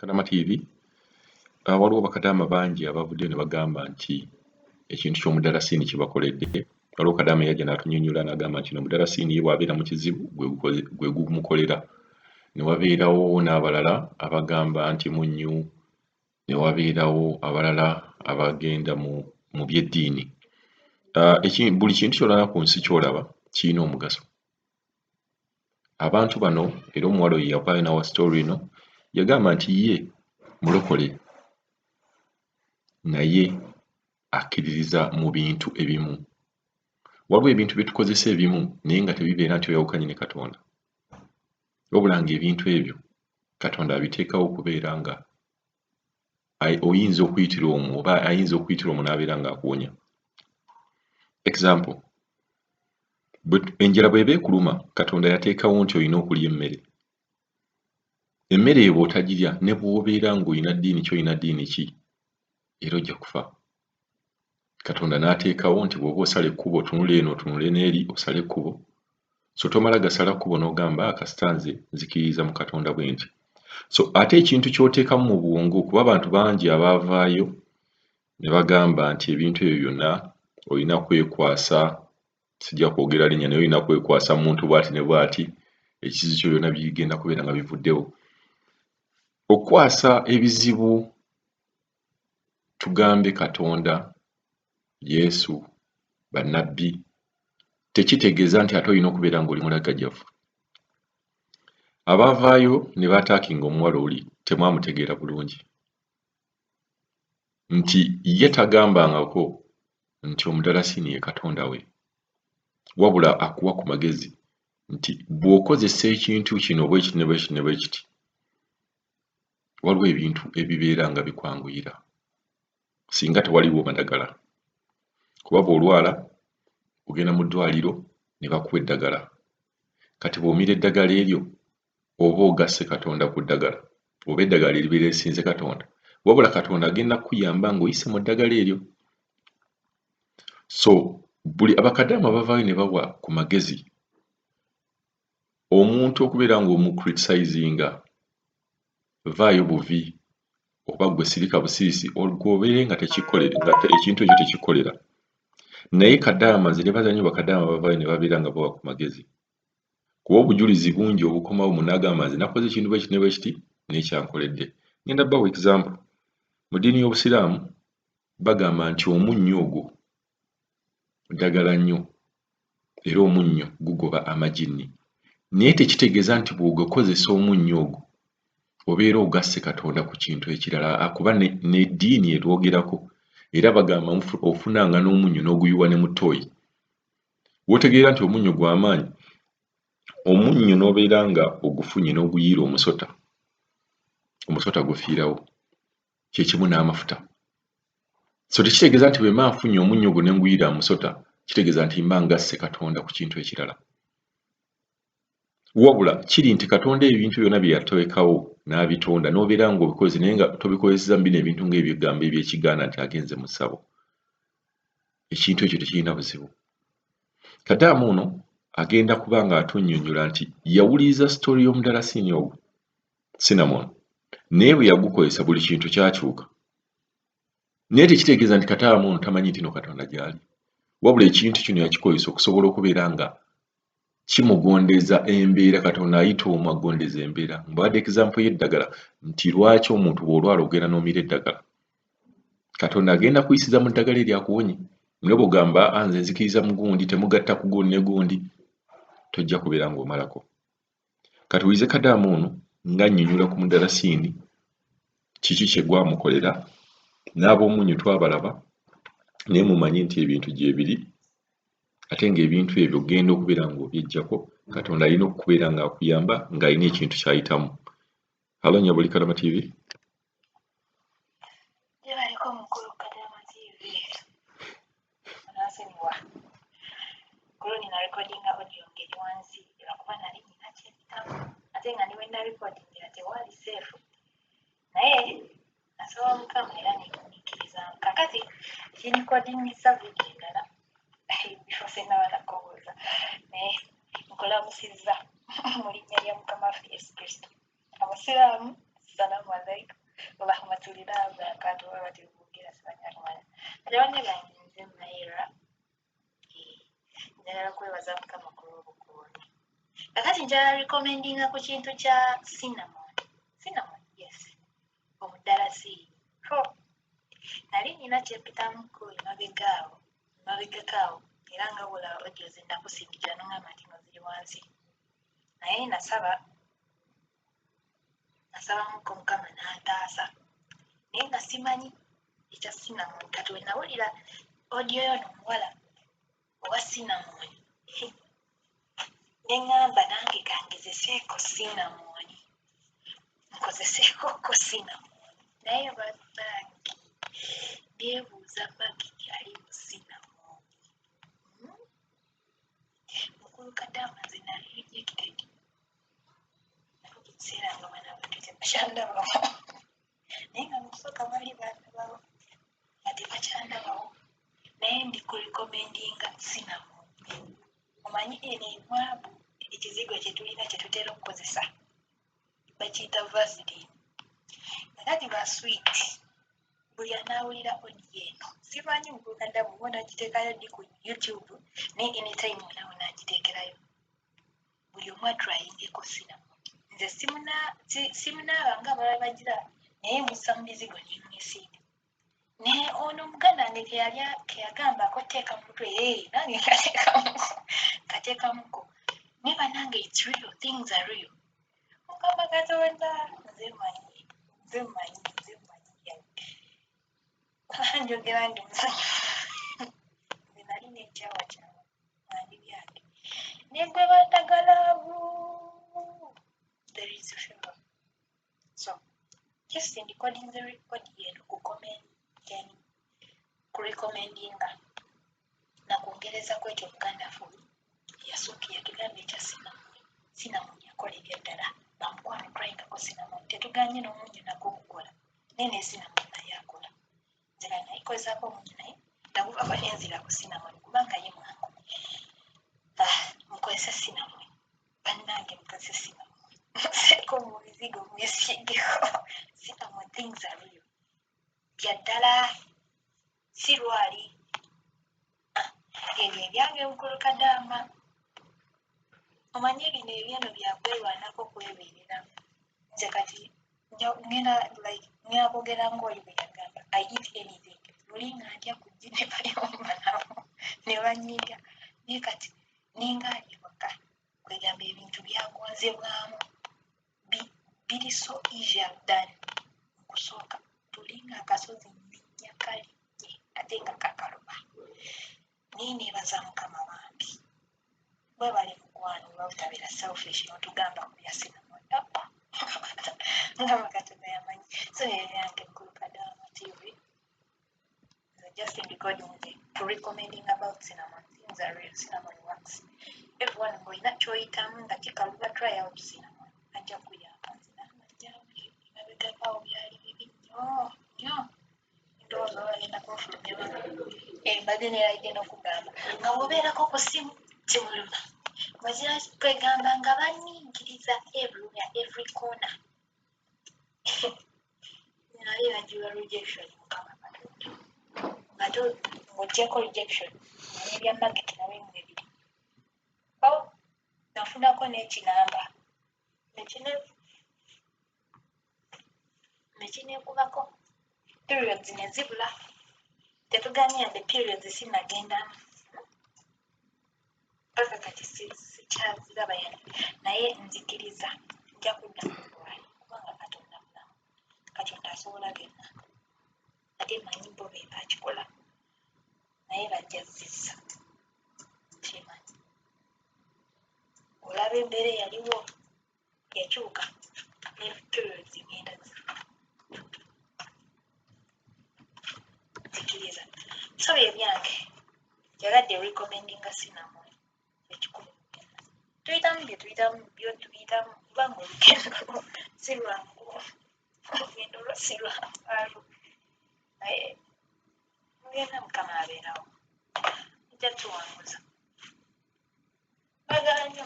Kadama TV waliwo bakadaama bangi abavudde ne bagamba nti ekintu ky'omudalasini kibakoledde. Waliwo kadaama yajja n'atunnyonnyola n'agamba nti omudalasini ye bw'abeera mu kizibu gwe gumukolera. Ne wabeerawo n'abalala abagamba nti munnyu, ne wabeerawo abalala abagenda mu by'eddiini. Buli kintu ky'olaba ku nsi ky'olaba kirina omugaso. Abantu bano era omuwala oyo yavaayo n'awa sitoori eno yagamba nti ye mulokole naye akkiririza mu bintu ebimu. Waliwo ebintu bye tukozesa ebimu naye nga tebibeera nti oyawukanye ne Katonda. Wabula ng'ebintu ebyo Katonda abiteekawo okubeera nga oyinza okuyitira omwo oba ayinza okuyitira omwo n'abeera ng'akuwonya. Example, enjala bw'eba ekuluma Katonda yateekawo nti olina okulya emmere. Emmere eyo bw'otagirya ne bw'obeera ng'olina ddiini ki olina ddiini ki era ojja kufa. Katonda n'ateekawo nti bw'oba osala ekkubo otunula eno otunule n'eri osale ekkubo. So tomala gasala kkubo n'ogamba kasita nze nzikiririza mu Katonda bwe nti. So ate ekintu ky'oteekamu mu bwongo kuba abantu bangi abaavaayo ne bagamba nti ebintu ebyo byonna olina kwekwasa, sijja kwogera linnya naye olina kwekwasa muntu bw'ati ne bw'ati, ekizibu kyo byonna bigenda kubeera nga bivuddewo. Okukwasa ebizibu tugambe Katonda, Yesu, bannabbi, tekitegeeza nti ate olina okubeera ng'oli mulagajjavu. Abaavaayo ne baataakinga omuwala oli temwamutegeera bulungi. Nti ye tagambangako nti omudalasini ye Katonda we. Wabula akuwa ku magezi nti bw'okozesa ekintu kino bwe kiti ne bwe kiti ne bwe kiti, waliwo ebintu ebibeera nga bikwanguyira singa tewaliwo madagala. Kuba bw'olwala ogenda mu ddwaliro ne bakuwa eddagala. Kati bw'omira eddagala eryo oba ogasse Katonda ku ddagala, oba eddagala eribeera lisinze Katonda, wabula Katonda agenda kukuyamba ng'oyise mu ddagala eryo. So buli abakadaama bavaayo ne bawa ku magezi omuntu okubeera ng'omucriticizinga, vaayo buvi oba gwe sirika busiisi obeere nga ekintu ekyo tekikolera. Naye kadaama nze nebaza nnyo bakadaama bavaayo ne babeera nga bawa ku magezi. Kuba obujulizi bungi obukomawo mu n'agamba nze nakoze ekintu bwe kiti ne bwe kiti n'ekyankoledde. Ngenda bawa example. Mu ddiini y'Obusiraamu bagamba nti omunnyo ogwo ddagala nnyo era omunnyo gugoba amajjini. Naye tekitegeeza nti bw'ogukozesa omunnyo ogwo obeera ogasse Katonda ku kintu ekirala, kuba n'eddiini etwogerako era bagamba ofunanga n'omunnyo n'oguyiwa ne mu ttooyi. W'otegeera nti omunnyo gw'amaanyi, omunnyo n'obeera nga ogufunye n'oguyiira omusota, omusota gufiirawo. Kye kimu n'amafuta. So tekitegeeza nti bwe mba nfunye omunnyo ogwo ne nguyiira musota kitegeeza nti mba ngasse Katonda ku kintu ekirala. Wabula kiri nti Katonda ebintu byonna bye yateekawo n'abitonda n'obeera ng'obikoze naye nga tobikozesa mu bino ebintu ng'ebigambo ebyekigaana nti agenze mu ssabo. Ekintu ekyo tekirina buzibu. Kadaama ono agenda kuba nga atunnyonnyola nti yawuliriza sitoori y'omudalasini ogwo, cinnamon, naye bwe yagukozesa buli kintu kyakyuka. Naye tekitegeeza nti kadaama ono tamanyi nti no Katonda gy'ali. Wabula ekintu kino yakikozesa okusobola okubeera nga kimugondeza embeera. Katonda ayita omu agondeza embeera. Mbawadde example y'eddagala nti lwaki omuntu bw'olwala ogenda n'omira eddagala. Katonda agenda kuyisiza mu ddagala eryo akuwonye. Naye bw'ogamba nze nzikiriza mu gundi temugatta ku gundi ne gundi, tojja kubeera ng'omalako. Katuwulize kadaama ono ng'annyonnyola ku mudalasini kiki kye gwamukolera. N'ab'omunnyo twabalaba naye mumanyi nti ebintu gye biri ate ng'ebintu ebyo ogenda okubeera ng'obyeggyako. Katonda alina okubeera ng'akuyamba ng'alina ekintu ky'ayitamu. Halo Nyabuli Kadama TV. Yebaliko omukulu Kadama TV. Anaasenyiwa. Kulo nina recordinga audio ngeri wansi lwakuba nali nina kyebitamu ate nga niwe na recordingira tewali safe. Naye nasaba Mukama era nitumiikiriza. Kakati kinyikodingisa vidiyo endala bifo sennaba nakobuuza naye nkolamusizza mu linnya lya Mukama waffe Yesu Kristo. Abasiraamu Assalamu alaikum wa rahmatullahi wa barakatuh wa batibungira sabanyarwanda. Abanye bange nze Maira. Njagala kwebaza Mukama ku lw'obukuumi. Kakati njagala recommendinga ku kintu kya cinnamon. Cinnamon, yes. Omudalasiini. Nali nina kyempitamuko emabegakaawo era nga bula audio ze nakusingira n'ongamba nti ngo ziri wansi. Naye nasabamuko Mukama n'antaasa. Naye nga simanyi ekya cinnamon. Kati we nawulira audio yo n'omuwala owa cinnamon. Ne ŋŋamba nange kangezeseeko cinnamon. Nkozeseeko cinnamon. Naye bannange byebuuza maggi ali mu cinnamon. Mukulu Kadaama nze nali rejected. Ekiseera nga bana bantu tebakyandabawo. Naye nga mu kusooka baali bandabawo nga tebakyandabawo. Naye ndi kulikomendinga cinnamon. Omanyi eno emwabu ekizigo kye tulina kye tutera okukozesa bakiyita Vaseline. Kakati ba sweet buli anaawulira audio eno simanyi Mukulu Kadaama oba nagiteekayo ddi ku YouTube naye anytime nawe nagiteekerayo buli omu atrayingeko cinnamon. Nze simunaaba nga abalala bagira naye mussa mu bizigo nemwesiiga. Naye ono muganda wange keyagambako teeka mu mutwe nange kateekamuko. Ne bannange it's real, things are real. Mukama Katonda nze mmanyi. Njogera ndi musanyufu. Nze nali n'ekyawa andi byange. Ne gwe bandagalaabu. There is a favor. So, just in recording the record here, kurekomendinga na kuongereza kwekyo Buganda Food yasooka yatugambye ekya cinnamon yakola ebyaddala bamukwano twayingako cinnamon tetuganye n'omunyu nagwo okukola naye ne cinnamon naye akola. Nze nayikozezaako omunyu naye naguvako nenzira ku cinnamon kubanga ye mwangu. Mukozese cinnamon bannange, mukozese cinnamon. Museeko mu bizigo mwesiigeko cinnamon, things are real. Byaddala si lwali. Ebyo ebyange Mukulu Kadaama. Omanyi bino ebyeno byakwerwanako kwebeerera. Nze kati ngenda kwogera ng'oyo bwe yagamba I eat anything. Luli nga ndya ku ggi ne bayomba nabo ne banyiiga. Naye kati ninga ali waka kwegamba ebintu byagonzebwamu biri so easier than okusooka. Tuli nga akasozi nninnya kalinye ate nga kakaluba. Naye neebaza Mukama wange. Bwe bali mukwano olw'obutabeera selfish n'otugamba ku bya cinnamon. Mukama Katonda yamanyi. So ebyange Mukulu Kadaama TV. Just in recording to recommending about cinnamon. Things are real. Cinnamon works. Everyone ng'olina ky'oyitamu nga kikaluba try out cinnamon. Ajja kuyamba. Emabegakaawo byali bibi nnyo. Ndowooza bagenda kunfulumya wano. Mbadde neerayidde n'okugamba nga bw'obeerako ku ssimu kimuluma. Wazira kwegamba nga banniingiriza every corner. Naye nagiwa rejection Mukama Katonda. Nga ng'oggyeko rejection n'ebya market nabyo biri. Nafunako n'ekinamba nekineekubako. Periods ne zibula. Tetuganye yadde periods sinnagendamu. Paka kati sikyaziraba yadde. Naye nzikiriza nja kudda mu ddwaliro kubanga Katonda mulamu. Katonda asobola byonna. Ate manyi bo be bakikola. Naye bajjazizza. Kimanyi. Olaba embeera eyaliwo yakyuka ne periods ngenda zifa. Nzikiriza. So ebyange njagadde recommendinga cinnamon ekikulu. Tuyitamu bye tuyitamu kubanga olugendo si lwangu. Olugendo lwo si lwangu. Naye mugenda Mukama abeerawo. Ajja tuwanguza. Bagala nnyo.